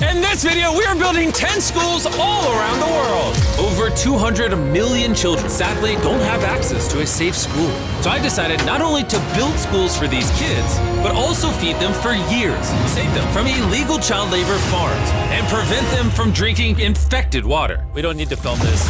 In this video, we are building 10 schools all around the world. Over 200 million children sadly don't have access to a safe school. So I decided not only to build schools for these kids, but also feed them for years, save them from illegal child labor farms, and prevent them from drinking infected water. We don't need to film this.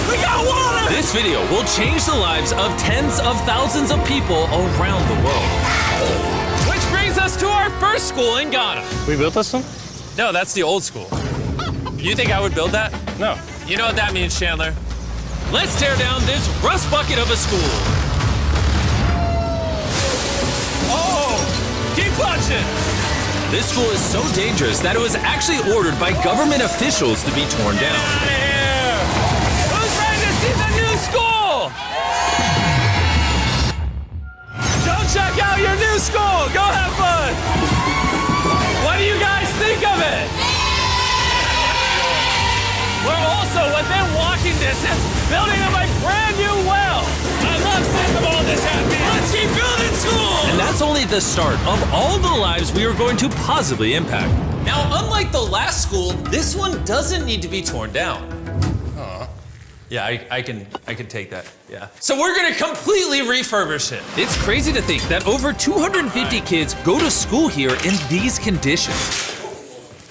We got water! This video will change the lives of tens of thousands of people around the world. Which brings us to our first school in Ghana. We built this one? No, that's the old school. You think I would build that? No. You know what that means, Chandler. Let's tear down this rust bucket of a school. Oh, keep punching. This school is so dangerous that it was actually ordered by government officials to be torn down. Get out of here! Who's ready to see the new school? Go check out your new school. Go have fun. What do you guys think of it? We're also within walking distance, building up a brand new well. I love seeing them all this happy. Let's keep building schools! And that's only the start of all the lives we are going to positively impact. Now, unlike the last school, this one doesn't need to be torn down. Yeah, I can take that, yeah. So we're gonna completely refurbish it. It's crazy to think that over 250 kids go to school here in these conditions.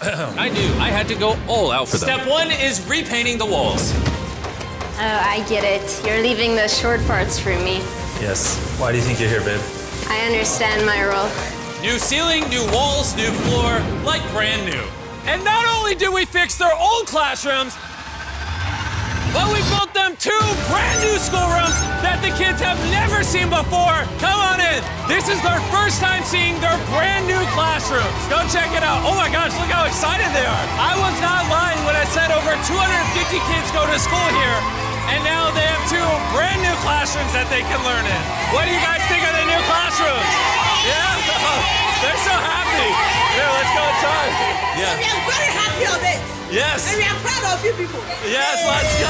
I knew I had to go all out for them. Step one is repainting the walls. Oh, I get it. You're leaving the short parts for me. Yes, why do you think you're here, babe? I understand my role. New ceiling, new walls, new floor, like brand new. And not only did we fix their old classrooms, but we built them 2 brand new schoolrooms that the kids have never seen before. Come on in. This is their first time seeing their brand new classrooms. Go check it out. Oh my gosh, look how excited they are. I was not lying when I said over 250 kids go to school here, and now they have 2 brand new classrooms that they can learn in. What do you guys think of the new classrooms? Yeah? They're so happy. Here, let's go inside. Yeah. So we are very happy of it. Yes. And we are proud of you people. Yes, let's go.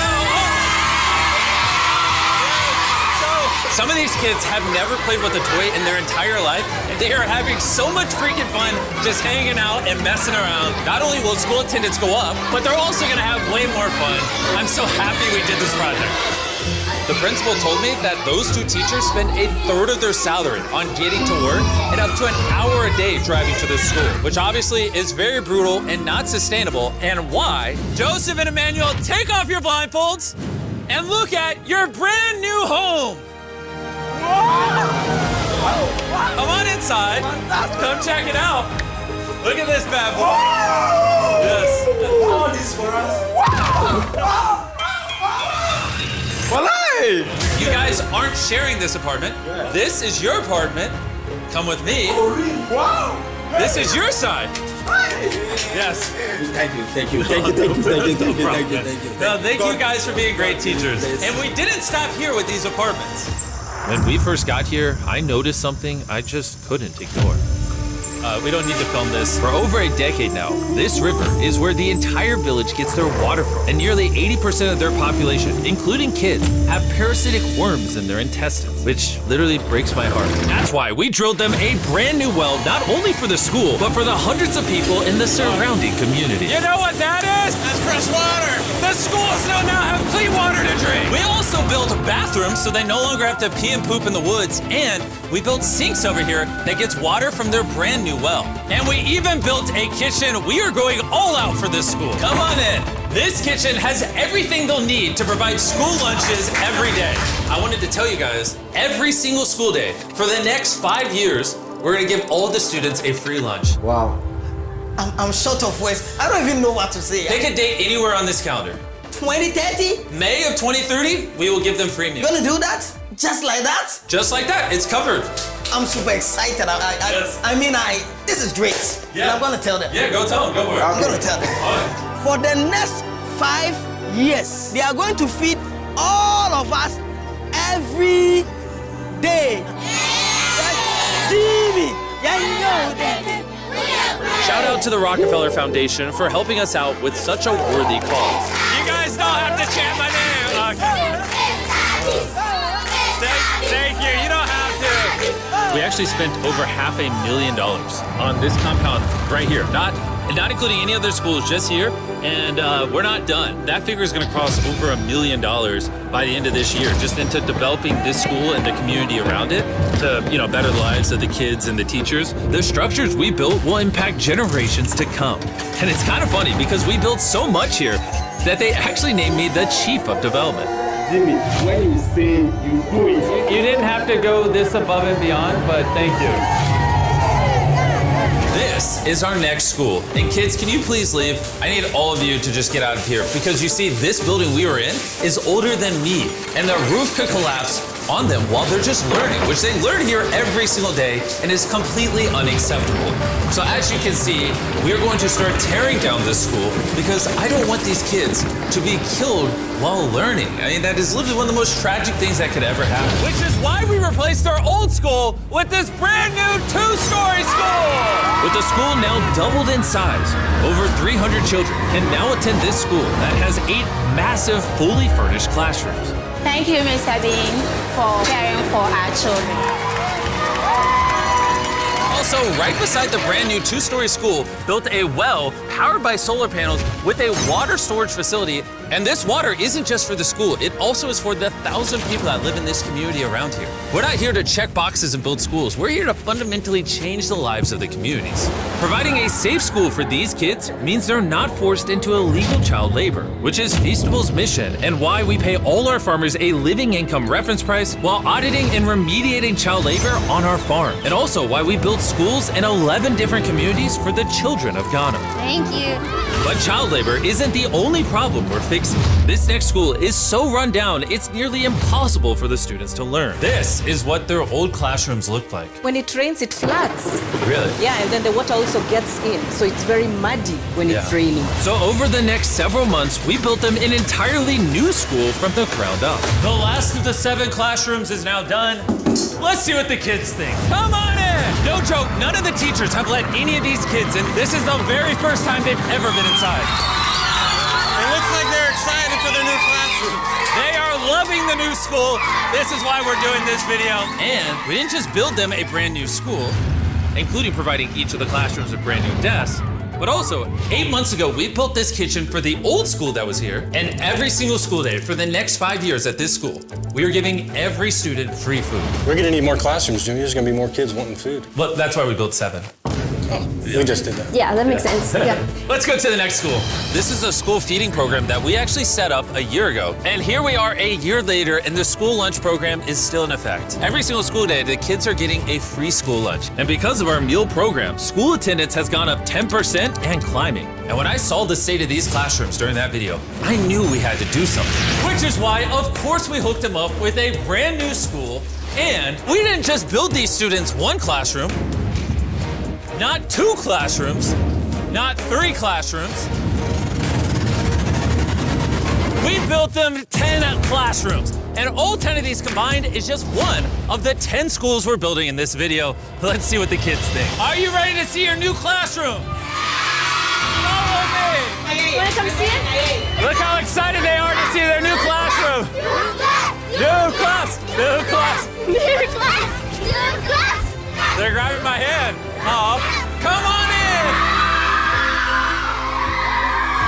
So, some of these kids have never played with a toy in their entire life, and they are having so much freaking fun just hanging out and messing around. Not only will school attendance go up, but they're also gonna have way more fun. I'm so happy we did this project. The principal told me that those 2 teachers spend 1/3 of their salary on getting to work and up to an hour a day driving to the school, which obviously is very brutal and not sustainable, and why. Joseph and Emmanuel, take off your blindfolds and look at your brand new home. Come on inside. Come check it out. Look at this bad boy. Yes. All this for us. You guys aren't sharing this apartment. This is your apartment. Come with me. Wow. This is your side. Yes. Thank you. No, thank you guys for being great teachers. And we didn't stop here with these apartments. When we first got here, I noticed something I just couldn't ignore. We don't need to film this. For over a decade now, this river is where the entire village gets their water from. And nearly 80% of their population, including kids, have parasitic worms in their intestines, which literally breaks my heart. That's why we drilled them a brand new well, not only for the school, but for the hundreds of people in the surrounding community. You know what that is? That's fresh water. The schools now have clean water to drink. We also built bathrooms so they no longer have to pee and poop in the woods. And we built sinks over here that gets water from their brand new well. And we even built a kitchen. We are going all out for this school. Come on in. This kitchen has everything they'll need to provide school lunches every day. I wanted to tell you guys, every single school day for the next 5 years, we're gonna give all the students a free lunch. Wow. I'm short of words. I don't even know what to say. Pick a date anywhere on this calendar. 2030? May of 2030, we will give them free meals. You gonna do that? Just like that? Just like that, it's covered. I'm super excited. Yes. This is great. Yeah. And I'm gonna tell them. Yeah, go tell them, go for it. I'm gonna tell them. For the next 5 years, they are going to feed all of us every day. Jimmy, yeah, you know that. Shout out to the Rockefeller Foundation for helping us out with such a worthy cause. You guys don't have to chant my name. Okay. Thank you. You don't have to. We actually spent over $500,000 on this compound right here. Not including any other schools, just here. And we're not done. That figure is going to cross over $1 million by the end of this year, just into developing this school and the community around it to, better the lives of the kids and the teachers. The structures we built will impact generations to come. And it's kind of funny because we built so much here that they actually named me the Chief of Development. Jimmy, when you say you do it. You didn't have to go this above and beyond, but thank you. This is our next school. And kids, can you please leave? I need all of you to just get out of here because you see, this building we were in is older than me. And the roof could collapse on them while they're just learning, which they learn here every single day and is completely unacceptable. So as you can see, we're going to start tearing down this school because I don't want these kids to be killed while learning. I mean, that is literally one of the most tragic things that could ever happen. Which is why we replaced our old school with this brand new 2-story school. With the school now doubled in size, over 300 children can now attend this school that has 8 massive, fully furnished classrooms. Thank you, Mr. Dean, for caring for our children. Also, right beside the brand new 2-story school, built a well powered by solar panels with a water storage facility. And this water isn't just for the school, it also is for the 1,000 people that live in this community around here. We're not here to check boxes and build schools. We're here to fundamentally change the lives of the communities. Providing a safe school for these kids means they're not forced into illegal child labor, which is Feastable's mission and why we pay all our farmers a living income reference price while auditing and remediating child labor on our farm. And also why we build schools in 11 different communities for the children of Ghana. Thank you. But child labor isn't the only problem we're fixing. This next school is so run down, it's nearly impossible for the students to learn. This is what their old classrooms look like. When it rains, it floods. Really? Yeah, and then the water also gets in, so it's very muddy when it's raining. So over the next several months, we built them an entirely new school from the ground up. The last of the 7 classrooms is now done. Let's see what the kids think. Come on in! No joke, none of the teachers have let any of these kids in. This is the very first time they've ever been inside. It looks like they're excited for their new classroom. They are loving the new school. This is why we're doing this video. And we didn't just build them a brand new school, including providing each of the classrooms with brand new desks, but also 8 months ago, we built this kitchen for the old school that was here. And every single school day for the next 5 years at this school, we are giving every student free food. We're gonna need more classrooms, Jimmy. There's gonna be more kids wanting food. Well, that's why we built 7. We just did that. Yeah, that makes sense. Yeah. Let's go to the next school. This is a school feeding program that we actually set up a year ago. And here we are a year later, and the school lunch program is still in effect. Every single school day, the kids are getting a free school lunch. And because of our meal program, school attendance has gone up 10% and climbing. And when I saw the state of these classrooms during that video, I knew we had to do something. Which is why, of course, we hooked them up with a brand new school. And we didn't just build these students 1 classroom, not 2 classrooms, not 3 classrooms. We built them 10 classrooms. And all 10 of these combined is just one of the 10 schools we're building in this video. Let's see what the kids think. Are you ready to see your new classroom? Follow me. Wanna come see it? Look how excited they are to see their new classroom. New class, new class. New class! New class! They're grabbing my hand. Oh, come on in!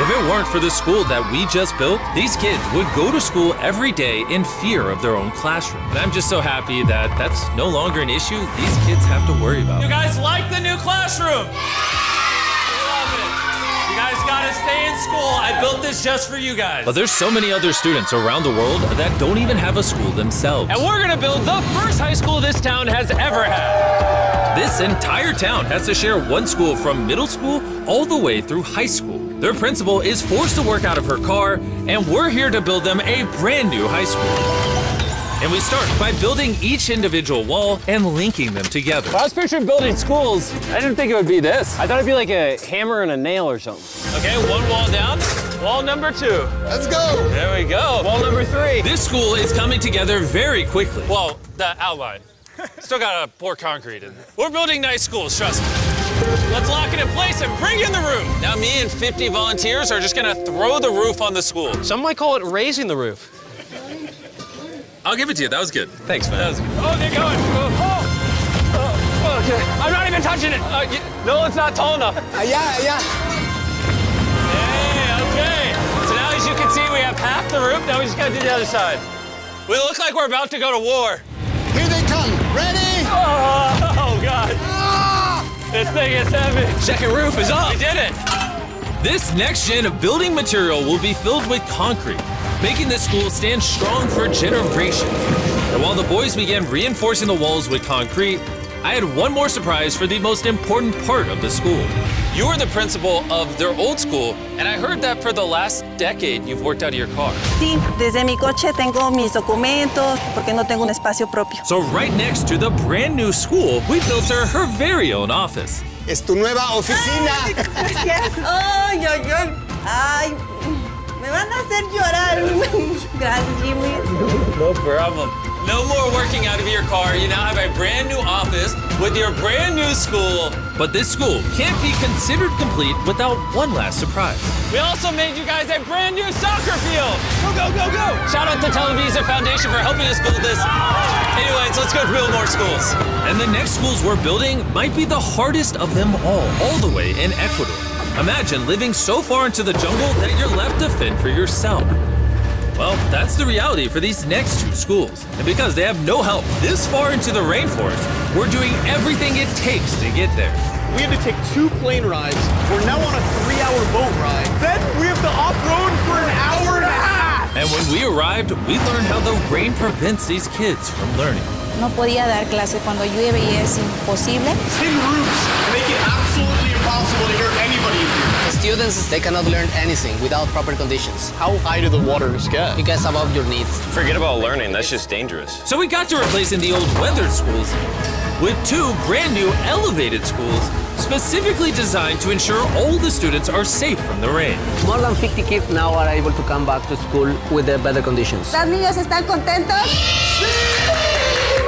If it weren't for the school that we just built, these kids would go to school every day in fear of their own classroom. And I'm just so happy that that's no longer an issue these kids have to worry about. You guys like the new classroom? Love it. You guys gotta stay in school. I built this just for you guys. But there's so many other students around the world that don't even have a school themselves. And we're gonna build the first high school this town has ever had. This entire town has to share one school from middle school all the way through high school. Their principal is forced to work out of her car, and we're here to build them a brand new high school. And we start by building each individual wall and linking them together. When I was picturing building schools, I didn't think it would be this. I thought it'd be like a hammer and a nail or something. Okay, 1 wall down. Wall number 2. Let's go. There we go. Wall number 3. This school is coming together very quickly. Well, the outline. Still gotta pour concrete in. We're building nice schools, trust me. Let's lock it in place and bring in the roof. Now me and 50 volunteers are just gonna throw the roof on the school. Some might call it raising the roof. I'll give it to you, that was good. Thanks, man. That was good. Oh, they're going. Oh. Okay, I'm not even touching it. No, it's not tall enough. Yeah. Hey, okay. So now, as you can see, we have half the roof. Now we just gotta do the other side. We look like we're about to go to war. Here they come. Ready? Oh God. This thing is heavy. Second roof is up. We did it. This next gen of building material will be filled with concrete, making this school stand strong for generations. And while the boys began reinforcing the walls with concrete, I had one more surprise for the most important part of the school. You were the principal of their old school, and I heard that for the last decade you've worked out of your car. Sí, desde mi coche tengo mis documentos porque no tengo un espacio propio. So right next to the brand new school, we built her very own office. Es tu nueva oficina. Gracias. Ay, me van a hacer llorar. Gracias, Jimmy. No problem. No more working out of your car. You now have a brand new office with your brand new school. But this school can't be considered complete without one last surprise. We also made you guys a brand new soccer field. Go. Shout out to Televisa Foundation for helping us build this. Anyways, let's go build more schools. And the next schools we're building might be the hardest of them all the way in Ecuador. Imagine living so far into the jungle that you're left to fend for yourself. Well, that's the reality for these next two schools. And because they have no help this far into the rainforest, we're doing everything it takes to get there. We had to take 2 plane rides. We're now on a 3-hour boat ride. Then we have to off-road for an hour and a half. And when we arrived, we learned how the rain prevents these kids from learning. No podía dar clase cuando llueve y es imposible. Tin roofs make it absolutely impossible to hear anybody in here. Students, they cannot learn anything without proper conditions. How high do the waters get? You guys above your needs. Forget about learning. That's just dangerous. So we got to replacing the old weathered schools with 2 brand new elevated schools specifically designed to ensure all the students are safe from the rain. More than 50 kids now are able to come back to school with the better conditions. ¿Los niños están contentos?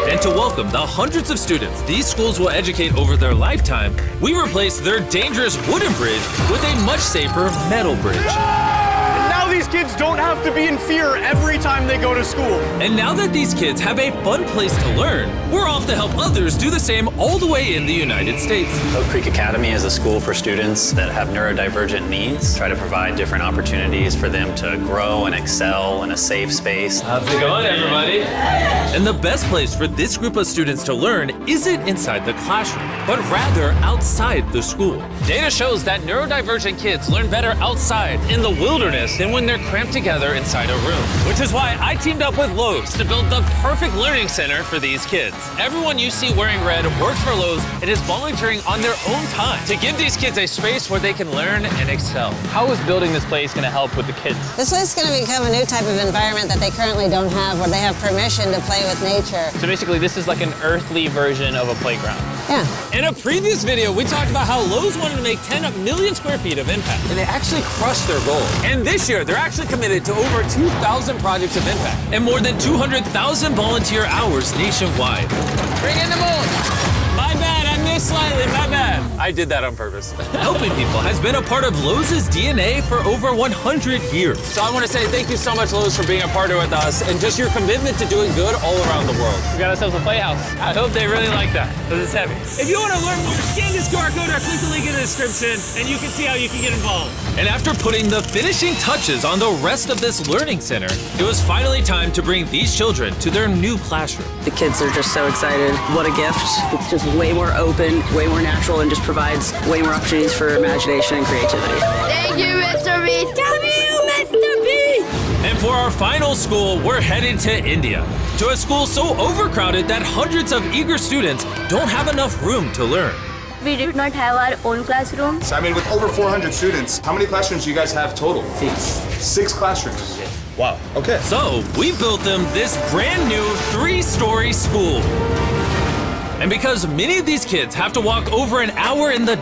And to welcome the hundreds of students these schools will educate over their lifetime, we replaced their dangerous wooden bridge with a much safer metal bridge. And now these kids don't have to be in fear every time they go to school. And now that these kids have a fun place to learn, we're off to help others do the same all the way in the United States. Oak Creek Academy is a school for students that have neurodivergent needs. Try to provide different opportunities for them to grow and excel in a safe space. How's it going, everybody? And the best place for this group of students to learn isn't inside the classroom, but rather outside the school. Data shows that neurodivergent kids learn better outside in the wilderness than when they're cramped together inside a room. Which is why I teamed up with Lowe's to build the perfect learning center for these kids. Everyone you see wearing red works for Lowe's and is volunteering on their own time to give these kids a space where they can learn and excel. How is building this place going to help with the kids? This is going to become a new type of environment that they currently don't have, where they have permission to play with nature. So basically, this is like an earthly version of a playground. Yeah. In a previous video, we talked about how Lowe's wanted to make 10 million square feet of impact, and they actually crushed their goal. And this year, they're actually committed to over 2,000 projects of impact and more than 200,000 volunteer hours nationwide. Bring in the moon. My bad, I missed slightly, my bad. I did that on purpose. Helping people has been a part of Lowe's DNA for over 100 years. So I want to say thank you so much, Lowe's, for being a partner with us and just your commitment to doing good all around the world. We got ourselves a playhouse. I hope they really like that, because it's heavy. If you want to learn more, scan this QR code or click the link in the description, and you can see how you can get involved. And after putting the finishing touches on the rest of this learning center, it was finally time to bring these children to their new classroom. The kids are just so excited. What a gift. It's just way more open, way more natural, and just provides way more opportunities for imagination and creativity. Thank you, Mr. B. Mr. B. And for our final school, we're headed to India, to a school so overcrowded that hundreds of eager students don't have enough room to learn. We did not have our own classroom. I mean, with over 400 students, how many classrooms do you guys have total? 6 classrooms. Wow, okay. So we built them this brand new 3-story school. And because many of these kids have to walk over an hour in the